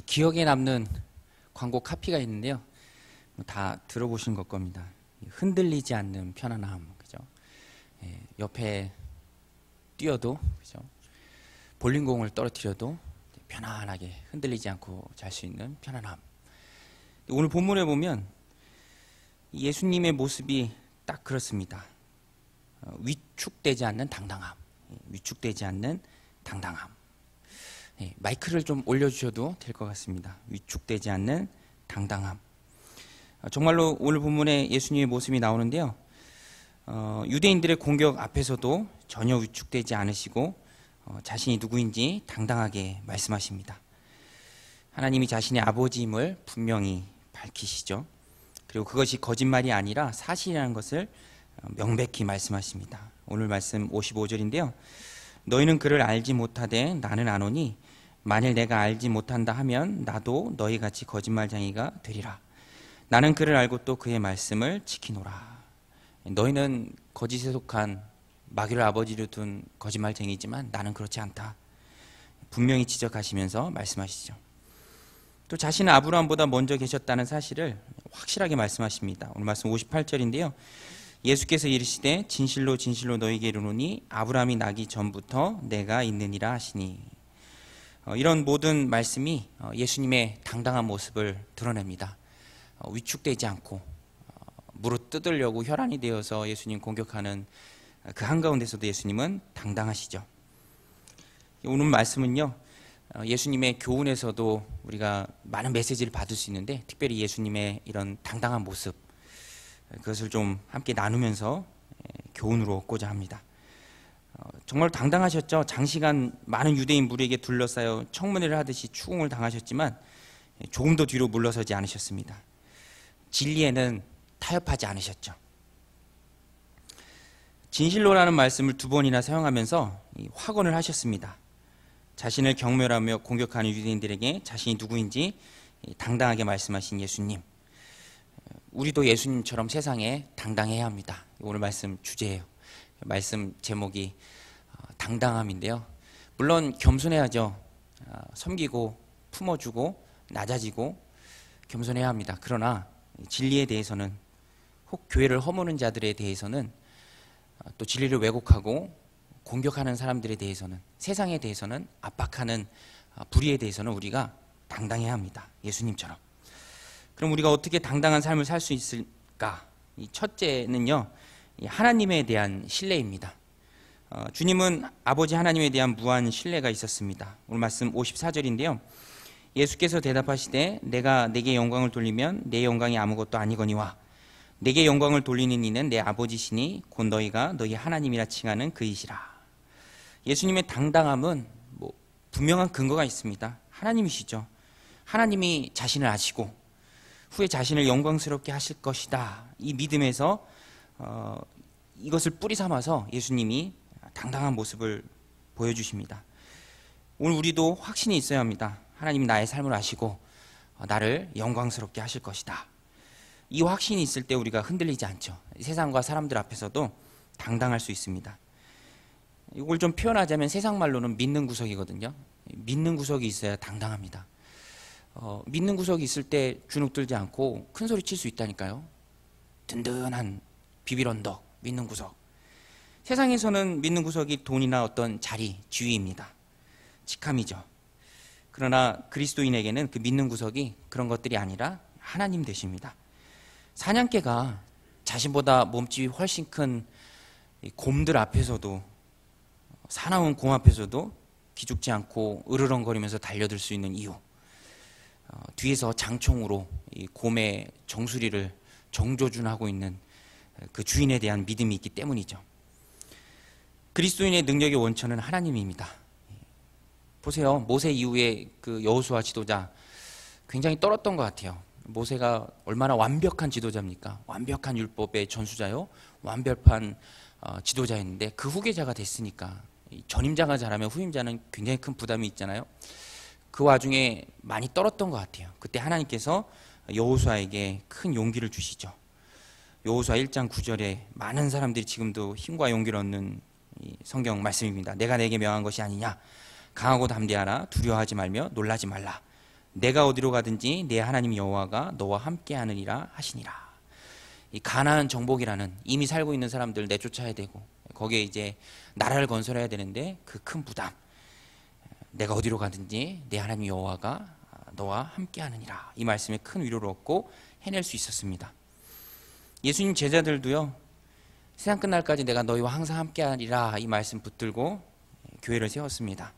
기억에 남는 광고 카피가 있는데요. 다 들어보신 것 겁니다. 흔들리지 않는 편안함, 그죠? 옆에 뛰어도, 그죠? 볼링공을 떨어뜨려도 편안하게 흔들리지 않고 잘 수 있는 편안함. 오늘 본문에 보면 예수님의 모습이 딱 그렇습니다. 위축되지 않는 당당함, 위축되지 않는 당당함. 마이크를 좀 올려주셔도 될 것 같습니다. 위축되지 않는 당당함. 정말로 오늘 본문에 예수님의 모습이 나오는데요. 유대인들의 공격 앞에서도 전혀 위축되지 않으시고 자신이 누구인지 당당하게 말씀하십니다. 하나님이 자신의 아버지임을 분명히 밝히시죠. 그리고 그것이 거짓말이 아니라 사실이라는 것을 명백히 말씀하십니다. 오늘 말씀 55절인데요. 너희는 그를 알지 못하되 나는 아노니 만일 내가 알지 못한다 하면 나도 너희같이 거짓말쟁이가 되리라. 나는 그를 알고 또 그의 말씀을 지키노라. 너희는 거짓에 속한 마귀를 아버지로 둔 거짓말쟁이지만 나는 그렇지 않다. 분명히 지적하시면서 말씀하시죠. 또 자신은 아브라함보다 먼저 계셨다는 사실을 확실하게 말씀하십니다. 오늘 말씀 58절인데요. 예수께서 이르시되 진실로 진실로 너희에게 이르노니 아브라함이 나기 전부터 내가 있느니라 하시니. 이런 모든 말씀이 예수님의 당당한 모습을 드러냅니다. 위축되지 않고 무릇 뜯으려고 혈안이 되어서 예수님 공격하는 그 한가운데서도 예수님은 당당하시죠. 오늘 말씀은요, 예수님의 교훈에서도 우리가 많은 메시지를 받을 수 있는데 특별히 예수님의 이런 당당한 모습, 그것을 좀 함께 나누면서 교훈으로 얻고자 합니다. 정말 당당하셨죠. 장시간 많은 유대인 무리에게 둘러싸여 청문회를 하듯이 추궁을 당하셨지만 조금도 뒤로 물러서지 않으셨습니다. 진리에는 타협하지 않으셨죠. 진실로라는 말씀을 2번이나 사용하면서 확언을 하셨습니다. 자신을 경멸하며 공격하는 유대인들에게 자신이 누구인지 당당하게 말씀하신 예수님. 우리도 예수님처럼 세상에 당당해야 합니다. 오늘 말씀 주제예요. 말씀 제목이 당당함인데요. 물론 겸손해야죠. 섬기고 품어주고 낮아지고 겸손해야 합니다. 그러나 진리에 대해서는, 혹 교회를 허무는 자들에 대해서는, 또 진리를 왜곡하고 공격하는 사람들에 대해서는, 세상에 대해서는, 압박하는 불의에 대해서는 우리가 당당해야 합니다. 예수님처럼. 그럼 우리가 어떻게 당당한 삶을 살 수 있을까? 이 첫째는요, 하나님에 대한 신뢰입니다. 주님은 아버지 하나님에 대한 무한 신뢰가 있었습니다. 오늘 말씀 54절인데요. 예수께서 대답하시되 내가 내게 영광을 돌리면 내 영광이 아무것도 아니거니와 내게 영광을 돌리는 이는 내 아버지시니 곧 너희가 너희 하나님이라 칭하는 그이시라. 예수님의 당당함은 분명한 근거가 있습니다. 하나님이시죠. 하나님이 자신을 아시고 후에 자신을 영광스럽게 하실 것이다. 이 믿음에서 이것을 뿌리 삼아서 예수님이 당당한 모습을 보여주십니다. 오늘 우리도 확신이 있어야 합니다. 하나님이 나의 삶을 아시고 나를 영광스럽게 하실 것이다. 이 확신이 있을 때 우리가 흔들리지 않죠. 세상과 사람들 앞에서도 당당할 수 있습니다. 이걸 좀 표현하자면 세상 말로는 믿는 구석이거든요. 믿는 구석이 있어야 당당합니다. 믿는 구석이 있을 때 주눅 들지 않고 큰 소리 칠 수 있다니까요. 든든한 비빌 언덕, 믿는 구석. 세상에서는 믿는 구석이 돈이나 어떤 자리, 지위입니다. 직함이죠. 그러나 그리스도인에게는 그 믿는 구석이 그런 것들이 아니라 하나님 되십니다. 사냥개가 자신보다 몸집이 훨씬 큰 곰들 앞에서도, 사나운 곰 앞에서도 기죽지 않고 으르렁거리면서 달려들 수 있는 이유, 뒤에서 장총으로 이 곰의 정수리를 정조준하고 있는 그 주인에 대한 믿음이 있기 때문이죠. 그리스도인의 능력의 원천은 하나님입니다. 보세요. 모세 이후에 그 여호수아 지도자 굉장히 떨었던 것 같아요. 모세가 얼마나 완벽한 지도자입니까? 완벽한 율법의 전수자요, 완벽한 지도자였는데 그 후계자가 됐으니까 전임자가 잘하면 후임자는 굉장히 큰 부담이 있잖아요. 그 와중에 많이 떨었던 것 같아요. 그때 하나님께서 여호수아에게 큰 용기를 주시죠. 여호수아 1장 9절에 많은 사람들이 지금도 힘과 용기를 얻는 성경 말씀입니다. 내가 내게 명한 것이 아니냐, 강하고 담대하라, 두려워하지 말며 놀라지 말라. 내가 어디로 가든지 내 하나님 여호와가 너와 함께하느니라 하시니라. 이 가나안 정복이라는, 이미 살고 있는 사람들 내쫓아야 되고 거기에 이제 나라를 건설해야 되는데 그 큰 부담, 내가 어디로 가든지 내 하나님 여호와가 너와 함께하느니라, 이 말씀에 큰 위로를 얻고 해낼 수 있었습니다. 예수님 제자들도요, 세상 끝날까지 내가 너희와 항상 함께하리라, 이 말씀 붙들고 교회를 세웠습니다.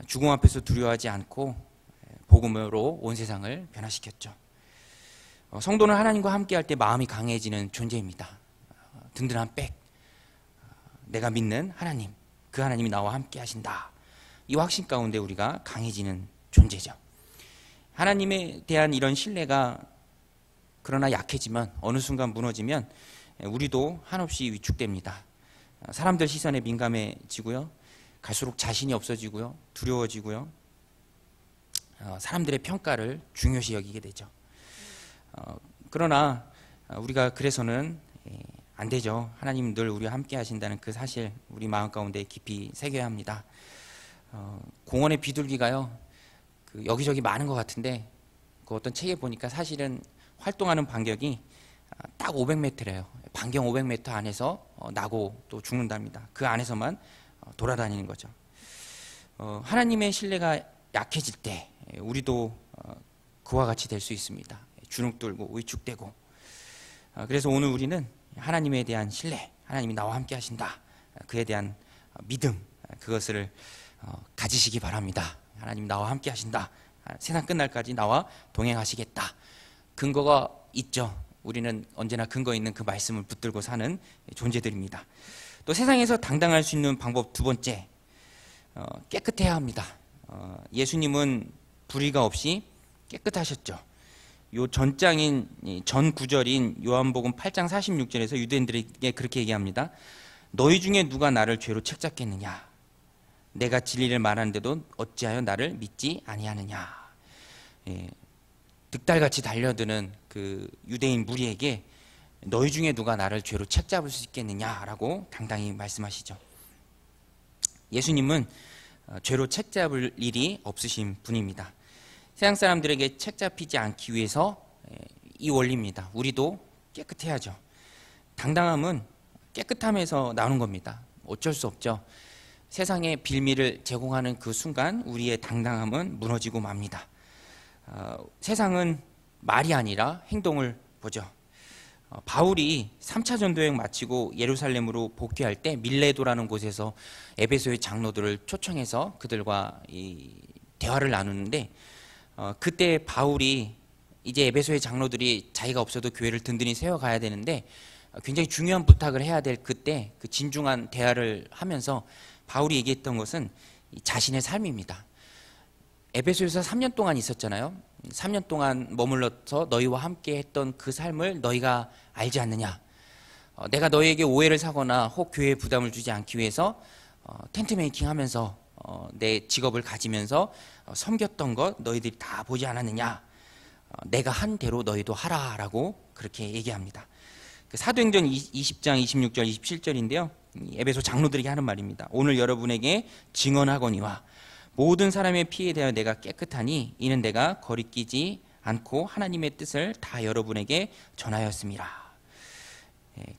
죽음 앞에서 두려워하지 않고 복음으로 온 세상을 변화시켰죠. 성도는 하나님과 함께할 때 마음이 강해지는 존재입니다. 든든한 백, 내가 믿는 하나님, 그 하나님이 나와 함께 하신다, 이 확신 가운데 우리가 강해지는 존재죠. 하나님에 대한 이런 신뢰가 그러나 약해지면, 어느 순간 무너지면 우리도 한없이 위축됩니다. 사람들 시선에 민감해지고요, 갈수록 자신이 없어지고요, 두려워지고요, 사람들의 평가를 중요시 여기게 되죠. 그러나 우리가 그래서는 안 되죠. 하나님 늘 우리와 함께 하신다는 그 사실 우리 마음 가운데 깊이 새겨야 합니다. 공원의 비둘기가요, 여기저기 많은 것 같은데 그 어떤 책에 보니까 사실은 활동하는 반경이 딱 500m래요. 반경 500m 안에서 나고 또 죽는답니다. 그 안에서만 돌아다니는 거죠. 하나님의 신뢰가 약해질 때 우리도 그와 같이 될 수 있습니다. 주눅들고 위축되고. 그래서 오늘 우리는 하나님에 대한 신뢰, 하나님이 나와 함께 하신다, 그에 대한 믿음, 그것을 가지시기 바랍니다. 하나님 나와 함께 하신다, 세상 끝날까지 나와 동행하시겠다, 근거가 있죠. 우리는 언제나 근거 있는 그 말씀을 붙들고 사는 존재들입니다. 또 세상에서 당당할 수 있는 방법 두 번째, 깨끗해야 합니다. 예수님은 불의가 없이 깨끗하셨죠. 요 전장인, 전 구절인 요한복음 8장 46절에서 유대인들에게 그렇게 얘기합니다. 너희 중에 누가 나를 죄로 책잡겠느냐? 내가 진리를 말하는데도 어찌하여 나를 믿지 아니하느냐? 득달같이 달려드는 그 유대인 무리에게 너희 중에 누가 나를 죄로 책잡을 수 있겠느냐라고 당당히 말씀하시죠. 예수님은 죄로 책잡을 일이 없으신 분입니다. 세상 사람들에게 책잡히지 않기 위해서 이 원리입니다. 우리도 깨끗해야죠. 당당함은 깨끗함에서 나오는 겁니다. 어쩔 수 없죠. 세상에 빌미를 제공하는 그 순간 우리의 당당함은 무너지고 맙니다. 세상은 말이 아니라 행동을 보죠. 바울이 3차 전도여행 마치고 예루살렘으로 복귀할 때 밀레도라는 곳에서 에베소의 장로들을 초청해서 그들과 이 대화를 나누는데, 그때 바울이 이제 에베소의 장로들이 자기가 없어도 교회를 든든히 세워가야 되는데 굉장히 중요한 부탁을 해야 될 그때 그 진중한 대화를 하면서 바울이 얘기했던 것은 자신의 삶입니다. 에베소에서 3년 동안 있었잖아요. 3년 동안 머물러서 너희와 함께 했던 그 삶을 너희가 알지 않느냐? 내가 너희에게 오해를 사거나 혹 교회에 부담을 주지 않기 위해서 텐트 메이킹 하면서 내 직업을 가지면서 섬겼던 것 너희들이 다 보지 않았느냐? 내가 한 대로 너희도 하라라고 그렇게 얘기합니다. 사도행전 20장 26절 27절인데요. 에베소 장로들에게 하는 말입니다. 오늘 여러분에게 증언하거니와 모든 사람의 피에 대하여 내가 깨끗하니 이는 내가 거리끼지 않고 하나님의 뜻을 다 여러분에게 전하였습니다.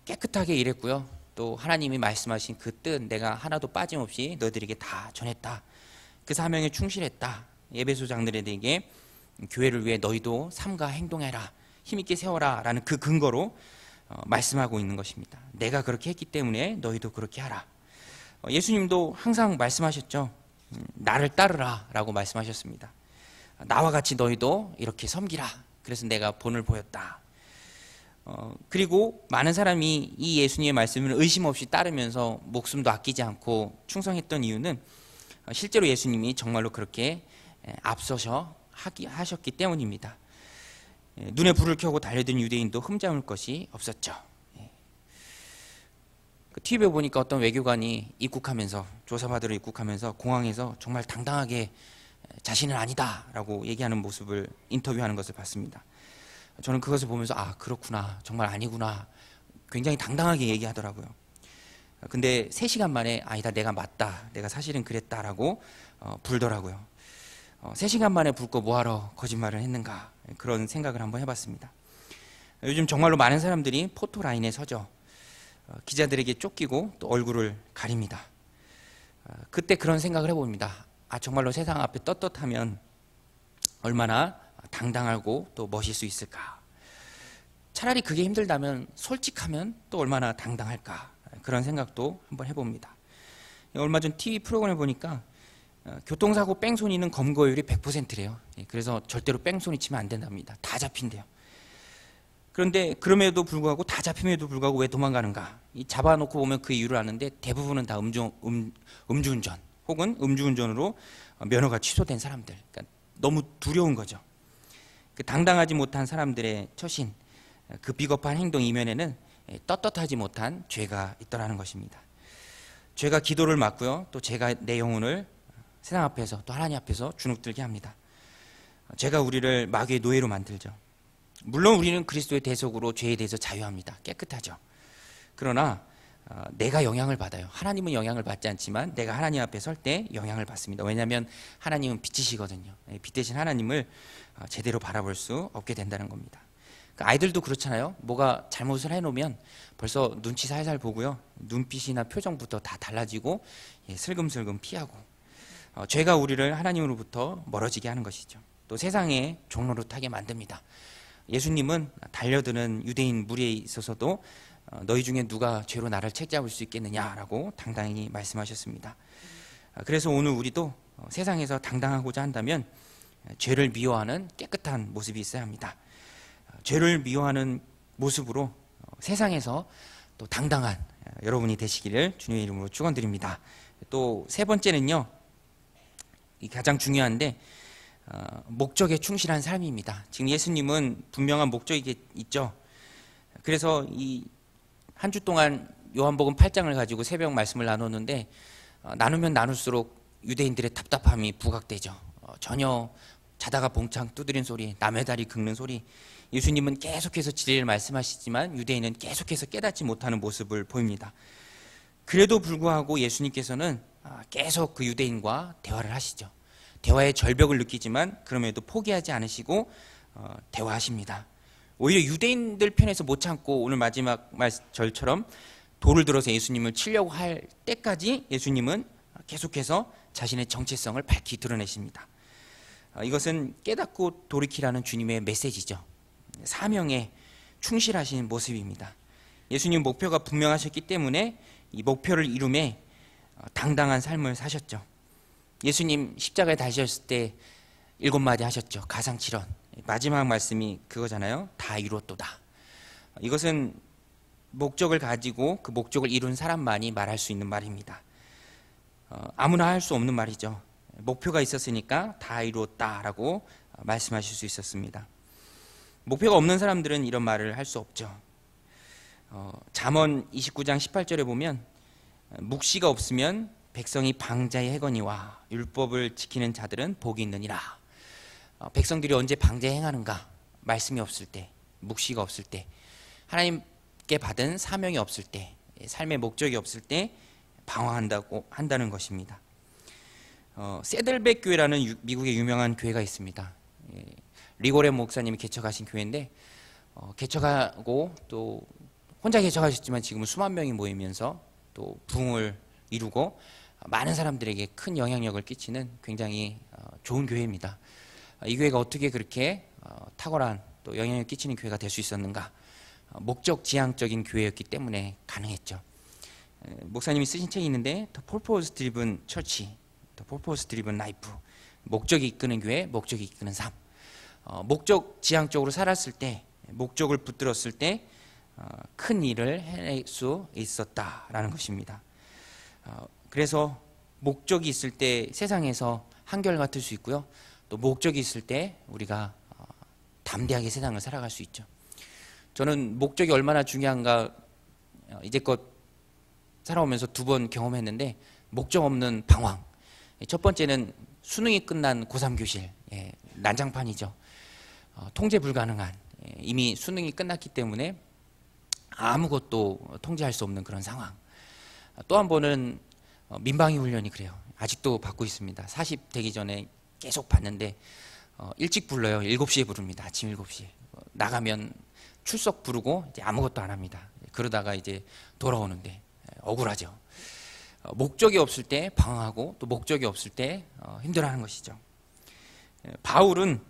깨끗하게 일했고요. 또 하나님이 말씀하신 그 뜻 내가 하나도 빠짐없이 너희들에게 다 전했다. 그 사명에 충실했다. 에베소 장로들에게 교회를 위해 너희도 삼가 행동해라, 힘있게 세워라 라는 그 근거로 말씀하고 있는 것입니다. 내가 그렇게 했기 때문에 너희도 그렇게 하라. 예수님도 항상 말씀하셨죠. 나를 따르라 라고 말씀하셨습니다. 나와 같이 너희도 이렇게 섬기라. 그래서 내가 본을 보였다. 그리고 많은 사람이 이 예수님의 말씀을 의심 없이 따르면서 목숨도 아끼지 않고 충성했던 이유는 실제로 예수님이 정말로 그렇게 앞서서 하셨기 때문입니다. 눈에 불을 켜고 달려든 유대인도 흠잡을 것이 없었죠. TV에 보니까 어떤 외교관이 입국하면서, 조사받으러 입국하면서 공항에서 정말 당당하게 자신은 아니다 라고 얘기하는 모습을 인터뷰하는 것을 봤습니다. 저는 그것을 보면서 아 그렇구나, 정말 아니구나, 굉장히 당당하게 얘기하더라고요. 근데 3시간 만에 아니다, 내가 맞다, 내가 사실은 그랬다라고 불더라고요. 3시간 만에 불 거 뭐하러 거짓말을 했는가, 그런 생각을 한번 해봤습니다. 요즘 정말로 많은 사람들이 포토라인에 서죠. 기자들에게 쫓기고 또 얼굴을 가립니다. 그때 그런 생각을 해봅니다. 정말로 세상 앞에 떳떳하면 얼마나 당당하고 또 멋일 수 있을까. 차라리 그게 힘들다면 솔직하면 또 얼마나 당당할까, 그런 생각도 한번 해봅니다. 얼마 전 TV 프로그램을 보니까 교통사고 뺑소니는 검거율이 100%래요. 그래서 절대로 뺑소니 치면 안 된답니다. 다 잡힌대요. 그런데 그럼에도 불구하고, 다 잡힘에도 불구하고 왜 도망가는가? 잡아놓고 보면 그 이유를 아는데 대부분은 다 음주운전 혹은 음주운전으로 면허가 취소된 사람들. 그러니까 너무 두려운 거죠. 그 당당하지 못한 사람들의 처신, 그 비겁한 행동 이면에는 떳떳하지 못한 죄가 있더라는 것입니다. 죄가 기도를 막고요, 또 죄가 내 영혼을 세상 앞에서 또 하나님 앞에서 주눅들게 합니다. 죄가 우리를 마귀의 노예로 만들죠. 물론 우리는 그리스도의 대속으로 죄에 대해서 자유합니다. 깨끗하죠. 그러나 내가 영향을 받아요. 하나님은 영향을 받지 않지만 내가 하나님 앞에 설 때 영향을 받습니다. 왜냐하면 하나님은 빛이시거든요. 빛 대신 하나님을 제대로 바라볼 수 없게 된다는 겁니다. 아이들도 그렇잖아요. 뭐가 잘못을 해놓으면 벌써 눈치 살살 보고요, 눈빛이나 표정부터 다 달라지고 슬금슬금 피하고, 죄가 우리를 하나님으로부터 멀어지게 하는 것이죠. 또 세상의 종노릇하게 만듭니다. 예수님은 달려드는 유대인 무리에 있어서도 너희 중에 누가 죄로 나를 책잡을 수 있겠느냐라고 당당히 말씀하셨습니다. 그래서 오늘 우리도 세상에서 당당하고자 한다면 죄를 미워하는 깨끗한 모습이 있어야 합니다. 죄를 미워하는 모습으로 세상에서 또 당당한 여러분이 되시기를 주님의 이름으로 축원드립니다. 또 세 번째는요, 가장 중요한데 목적에 충실한 삶입니다. 지금 예수님은 분명한 목적이 있죠. 그래서 이 한 주 동안 요한복음 8장을 가지고 새벽 말씀을 나눴는데, 나누면 나눌수록 유대인들의 답답함이 부각되죠. 전혀 자다가 봉창 두드린 소리, 남의 다리 긁는 소리. 예수님은 계속해서 진리를 말씀하시지만 유대인은 계속해서 깨닫지 못하는 모습을 보입니다. 그래도 불구하고 예수님께서는 계속 그 유대인과 대화를 하시죠. 대화의 절벽을 느끼지만 그럼에도 포기하지 않으시고 대화하십니다. 오히려 유대인들 편에서 못 참고 오늘 마지막 절처럼 돌을 들어서 예수님을 치려고 할 때까지 예수님은 계속해서 자신의 정체성을 밝히 드러내십니다. 이것은 깨닫고 돌이키라는 주님의 메시지죠. 사명에 충실하신 모습입니다. 예수님 목표가 분명하셨기 때문에 이 목표를 이룸에 당당한 삶을 사셨죠. 예수님 십자가에 달리셨을 때 7마디 하셨죠. 가상칠언. 마지막 말씀이 그거잖아요. 다 이뤘도다. 이것은 목적을 가지고 그 목적을 이룬 사람만이 말할 수 있는 말입니다. 아무나 할 수 없는 말이죠. 목표가 있었으니까 다 이루었다라고 말씀하실 수 있었습니다. 목표가 없는 사람들은 이런 말을 할 수 없죠. 잠언 29장 18절에 보면 묵시가 없으면 백성이 방자의 해거니와 율법을 지키는 자들은 복이 있느니라. 백성들이 언제 방자에 행하는가? 말씀이 없을 때, 묵시가 없을 때, 하나님께 받은 사명이 없을 때, 삶의 목적이 없을 때 방황한다고 한다는 것입니다. 세들백 교회라는 미국의 유명한 교회가 있습니다. 리고렌 목사님이 개척하신 교회인데, 개척하고 또 혼자 개척하셨지만 지금은 수만 명이 모이면서 또 부흥을 이루고 많은 사람들에게 큰 영향력을 끼치는 굉장히 좋은 교회입니다. 이 교회가 어떻게 그렇게 탁월한 또 영향을 끼치는 교회가 될 수 있었는가? 목적 지향적인 교회였기 때문에 가능했죠. 목사님이 쓰신 책이 있는데 The Purpose Driven Church, The Purpose Driven Life. 목적이 이끄는 교회, 목적이 이끄는 삶. 목적 지향적으로 살았을 때, 목적을 붙들었을 때 큰 일을 해낼 수 있었다라는 것입니다. 그래서 목적이 있을 때 세상에서 한결같을 수 있고요. 또 목적이 있을 때 우리가 담대하게 세상을 살아갈 수 있죠. 저는 목적이 얼마나 중요한가 이제껏 살아오면서 2번 경험했는데, 목적 없는 방황. 첫 번째는 수능이 끝난 고3 교실, 난장판이죠. 통제 불가능한, 이미 수능이 끝났기 때문에 아무것도 통제할 수 없는 그런 상황. 또 한 번은 민방위 훈련이 그래요. 아직도 받고 있습니다. 40 되기 전에 계속 봤는데 일찍 불러요. 7시에 부릅니다. 아침 7시에. 나가면 출석 부르고 이제 아무것도 안 합니다. 그러다가 이제 돌아오는데 억울하죠. 목적이 없을 때 방황하고 또 목적이 없을 때 힘들어하는 것이죠. 바울은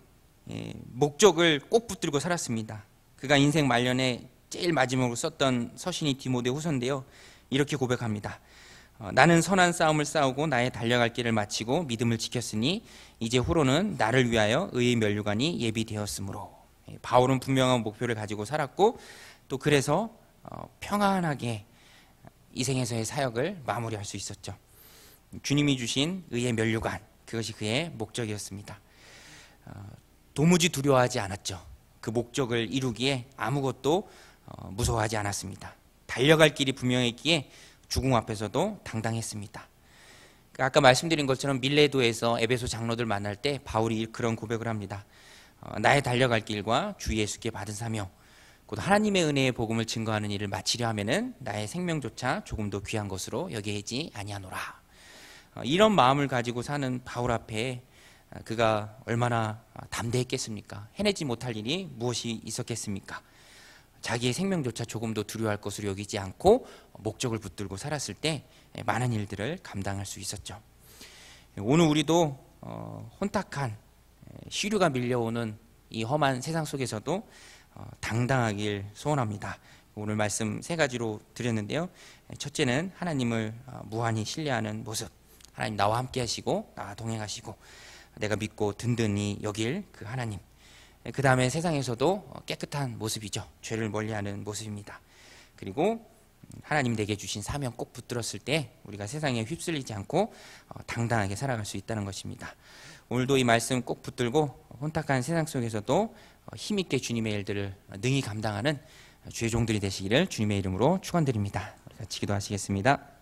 목적을 꼭 붙들고 살았습니다. 그가 인생 말년에 제일 마지막으로 썼던 서신이 디모데 후서인데요. 이렇게 고백합니다. 나는 선한 싸움을 싸우고 나의 달려갈 길을 마치고 믿음을 지켰으니 이제 후로는 나를 위하여 의의 면류관이 예비되었으므로. 바울은 분명한 목표를 가지고 살았고 또 그래서 평안하게 이 생에서의 사역을 마무리할 수 있었죠. 주님이 주신 의의 면류관, 그것이 그의 목적이었습니다. 도무지 두려워하지 않았죠. 그 목적을 이루기에 아무것도 무서워하지 않았습니다. 달려갈 길이 분명했기에 죽음 앞에서도 당당했습니다. 아까 말씀드린 것처럼 밀레도에서 에베소 장로들 만날 때 바울이 그런 고백을 합니다. 나의 달려갈 길과 주 예수께 받은 사명, 곧 하나님의 은혜의 복음을 증거하는 일을 마치려 하면은 나의 생명조차 조금도 귀한 것으로 여기지 아니하노라. 이런 마음을 가지고 사는 바울 앞에 그가 얼마나 담대했겠습니까? 해내지 못할 일이 무엇이 있었겠습니까? 자기의 생명조차 조금도 두려워할 것으로 여기지 않고 목적을 붙들고 살았을 때 많은 일들을 감당할 수 있었죠. 오늘 우리도 혼탁한 시류가 밀려오는 이 험한 세상 속에서도 당당하길 소원합니다. 오늘 말씀 3가지로 드렸는데요. 첫째는 하나님을 무한히 신뢰하는 모습. 하나님 나와 함께 하시고 나와 동행하시고 내가 믿고 든든히 여길 그 하나님. 그 다음에 세상에서도 깨끗한 모습이죠. 죄를 멀리하는 모습입니다. 그리고 하나님 내게 주신 사명 꼭 붙들었을 때 우리가 세상에 휩쓸리지 않고 당당하게 살아갈 수 있다는 것입니다. 오늘도 이 말씀 꼭 붙들고 혼탁한 세상 속에서도 힘있게 주님의 일들을 능히 감당하는 주의 종들이 되시기를 주님의 이름으로 축원드립니다. 같이 기도하시겠습니다.